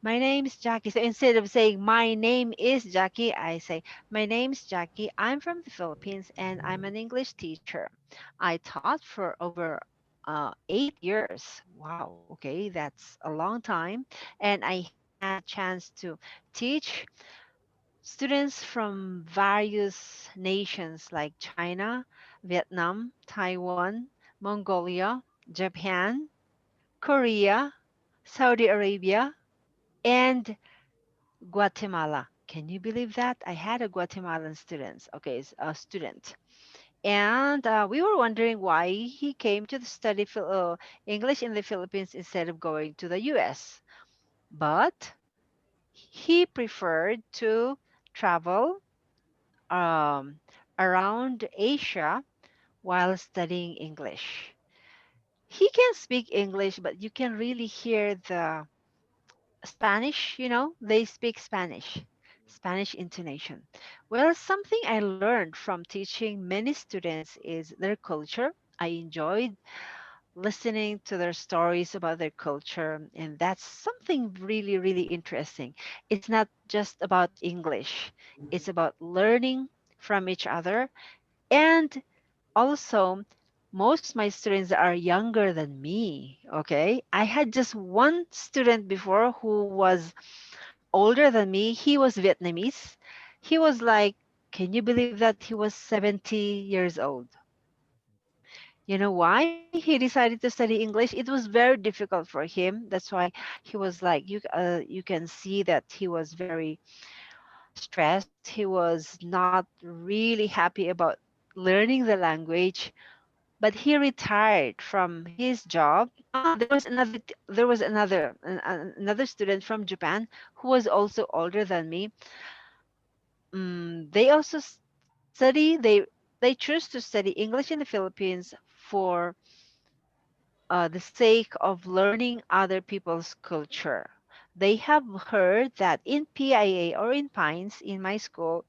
My name is Jackie. So instead of saying my name is Jackie, I say my name's Jackie. I'm from the Philippines and I'm an English teacher. I taught for over 8 years. Wow, okay, that's a long time. And I had a chance to teach students from various nations like China, Vietnam, Taiwan, Mongolia, Japan, Korea, Saudi Arabia, and Guatemala. Can you believe that? I had a Guatemalan student. Okay, a student. And we were wondering why he came to study English in the Philippines instead of going to the US. But he preferred to travel um, around Asia while studying English. He can speak English, but you can really hear the Spanish, they speak Spanish intonation. Well, something I learned from teaching many students is their culture. I enjoyed listening to their stories about their culture, and that's something really, really interesting. It's not just about English, it's about learning from each other. And also, most my students are younger than me. Okay. I had just one student before who was older than me. He was Vietnamese. He was like, can you believe that he was 70 years old? You know why he decided to study English? It was very difficult for him. That's why he was like, you can see that he was very stressed. He was not really happy about learning the language, but he retired from his job. There was another student from Japan who was also older than me. They also study they choose to study English in the Philippines for the sake of learning other people's culture. They have heard that in PIA or in Pines in my school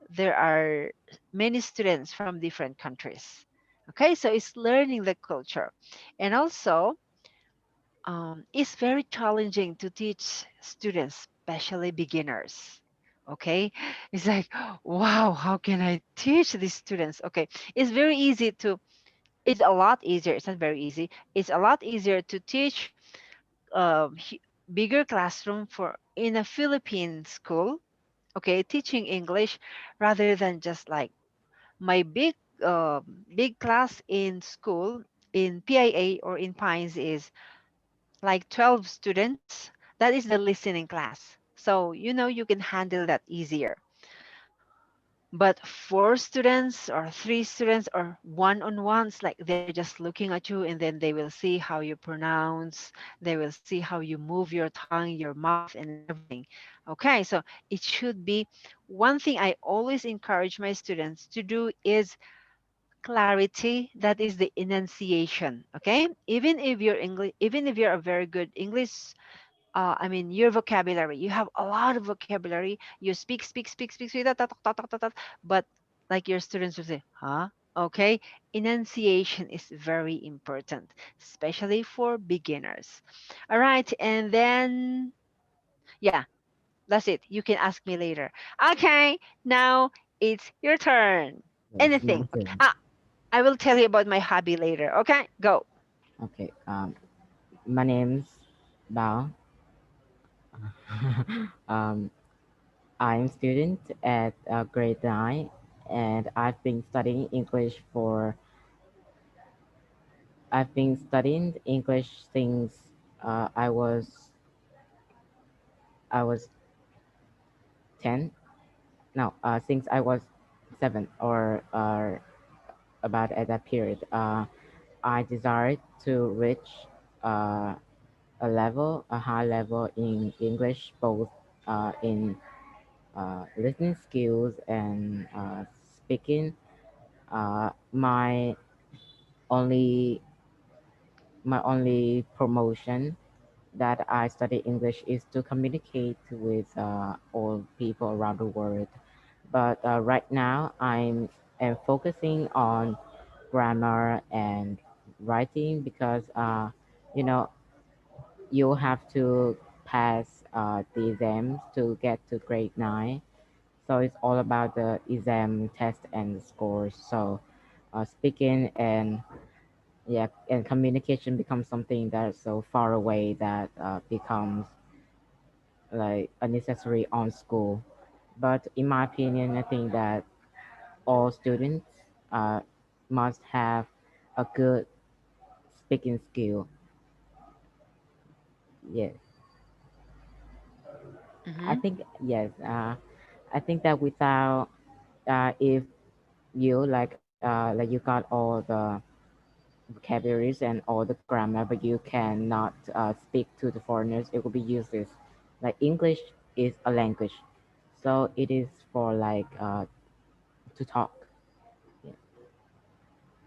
there are many students from different countries. Okay, so it's learning the culture. And also, it's very challenging to teach students, especially beginners. Okay, it's like, wow, how can I teach these students? Okay, it's very easy to, it's a lot easier. It's not very easy. It's a lot easier to teach bigger classroom for in a Philippine school, okay, teaching English rather than just like my uh, big class in school in PIA or in Pines is like 12 students. That is the listening class. So, you can handle that easier. But four students or three students or one-on-ones, like they're just looking at you and then they will see how you pronounce, they will see how you move your tongue, your mouth, and everything. Okay, so it should be one thing I always encourage my students to do is clarity. That is the enunciation. Okay, even if you're a very good English, I mean, your vocabulary, you have a lot of vocabulary, you speak, that, but like your students will say, huh? Okay, enunciation is very important, especially for beginners. All right, and then, yeah, that's it. You can ask me later. Okay, now it's your turn. Yes, my Anything. Okay. turn. I will tell you about my hobby later. Okay, go. Okay. My name's Bao. um, I'm student at grade 9, and I've been studying English since I was 10. No, since I was 7 or about at that period. I desired to reach uh, a high level in English, both in listening skills and speaking. Uh, my only my only promotion that I study English is to communicate with all people around the world. But right now, am focusing on grammar and writing because you know you have to pass the exams to get to grade 9. So it's all about the exam test and the scores. So speaking and yeah, and communication becomes something that's so far away that becomes like unnecessary on school. But in my opinion, I think that all students uh, must have a good speaking skill. Yes, I Mm-hmm. think yes. I think that without if you like you got all the vocabularies and all the grammar, but you cannot speak to the foreigners, it will be useless. Like English is a language, so it is for like to talk. Yeah,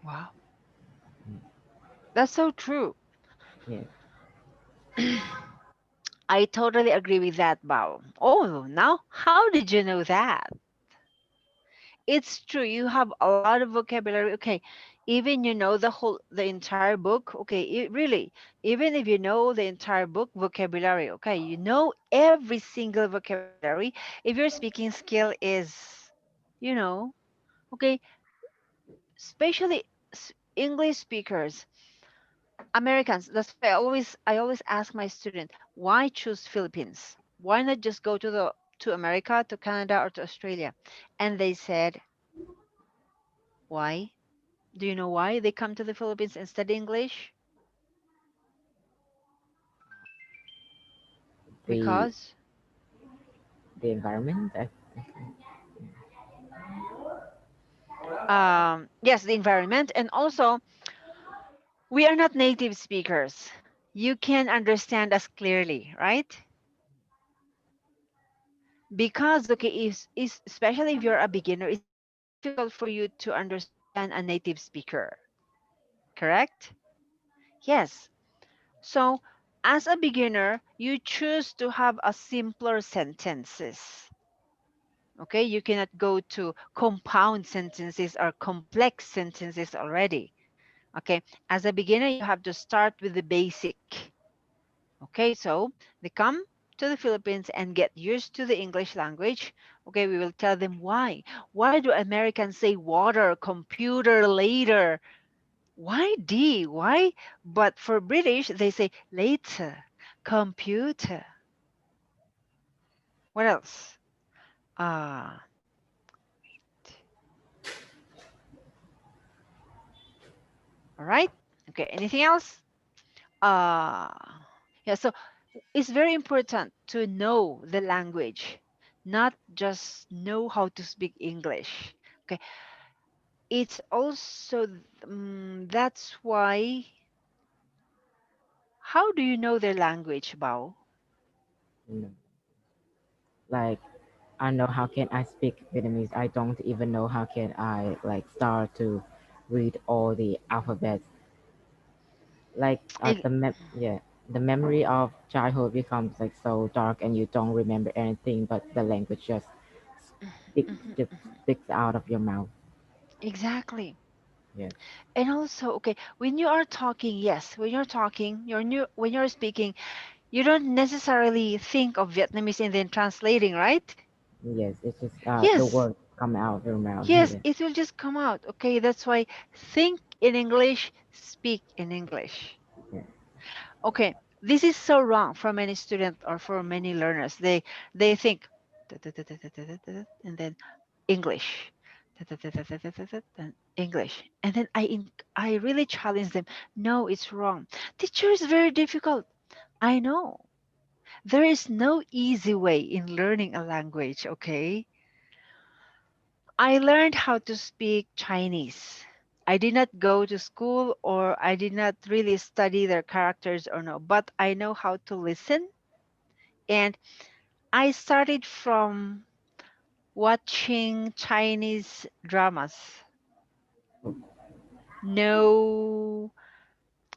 Wow, that's so true. yeah, I totally agree with that, Bao. Oh, now how did you know that? It's true. You have a lot of vocabulary. Okay, even you know the entire book. Okay, really, even if you know the entire book vocabulary. Okay, you know every single vocabulary. If your speaking skill is, you know, okay, especially English speakers, Americans. That's why I always ask my student, why choose Philippines? Why not just go to America, to Canada, or to Australia? And they said, why? Do you know why they come to the Philippines and study English? the Because, the environment. yes, the environment, and also we are not native speakers. You can understand us clearly, right? Because, okay, is especially if you're a beginner, it's very difficult for you to understand a native speaker, correct? Yes. So, as a beginner, you choose to have a simpler sentences. Okay, you cannot go to compound sentences or complex sentences already. Okay, as a beginner, you have to start with the basic. Okay, so they come to the Philippines and get used to the English language. Okay, we will tell them why. Why do Americans say water, computer later? Why D? Why? But for British, they say later, computer. What else? Ah, all right. Okay, anything else? Uh, yeah, so it's very important to know the language, not just know how to speak English. Okay, it's also that's why. How do you know their language, Bao? You know, like I know how can I speak Vietnamese. I don't even know how can I like start to read all the alphabets. Like Ex- yeah, the memory of childhood becomes like so dark and you don't remember anything, but the language sticks Mhm, just mhm. sticks out of your mouth. Exactly. Yes, And also, okay, when you are talking, yes, when you're talking, when you're speaking, you don't necessarily think of Vietnamese and then translating, right? yes, it's just the Yes, words come out of your mouth. yes, Yeah, it will just come out. Okay, that's why think in English, speak in English. yeah. Okay, this is so wrong for many students or for many learners. They think and then English, and English, and then I really challenge them. No, it's wrong. Teacher is very difficult. I know. There is no easy way in learning a language. Okay, I learned how to speak Chinese. I did not go to school or I did not really study their characters or no, but I know how to listen. And I started from watching Chinese dramas. No,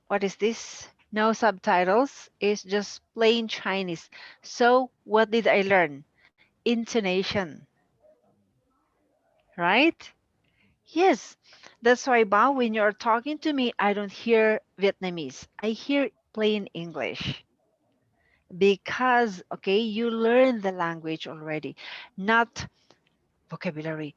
what is this? No subtitles. It's just plain Chinese. So, what did I learn? Intonation, right? Yes. That's why, Bao, when you're talking to me, I don't hear Vietnamese. I hear plain English. because, okay, you learn the language already, not vocabulary,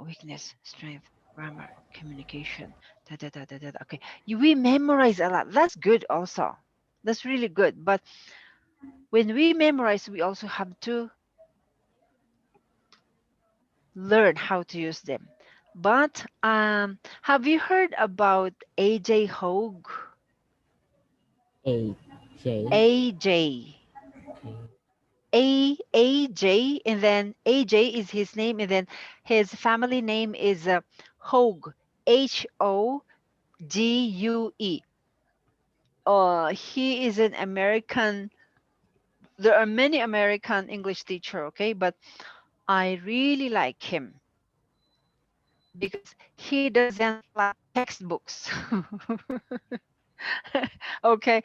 weakness, strength, grammar, communication. Da, da, da, da, da. Okay, we memorize a lot. That's good also. That's really good. But when we memorize, we also have to learn how to use them. But have you heard about AJ Hogue? A J. AJ. AJ, and then AJ is his name, and then his family name is Hogue, Hogue. He is an American. There are many American English teacher, okay, but I really like him because he doesn't like textbooks. Okay,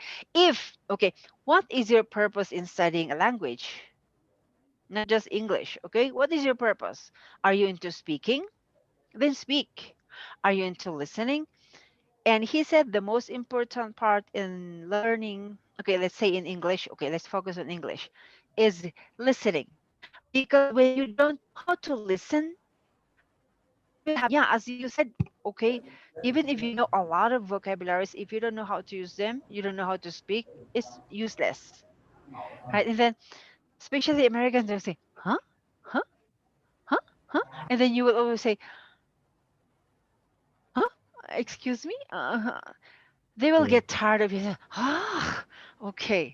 okay, what is your purpose in studying a language? Not just English, okay? What is your purpose? Are you into speaking? Then speak. Are you into listening? And he said the most important part in learning, okay, let's say in English, okay, let's focus on English, is listening. Because when you don't know how to listen, you will have, yeah, as you said, okay, even if you know a lot of vocabularies, if you don't know how to use them, you don't know how to speak, it's useless, right? And then, especially Americans, they'll say, huh? Huh? Huh? Huh? And then you will always say, huh? Excuse me? They will Yeah. get tired of you. Ah, okay.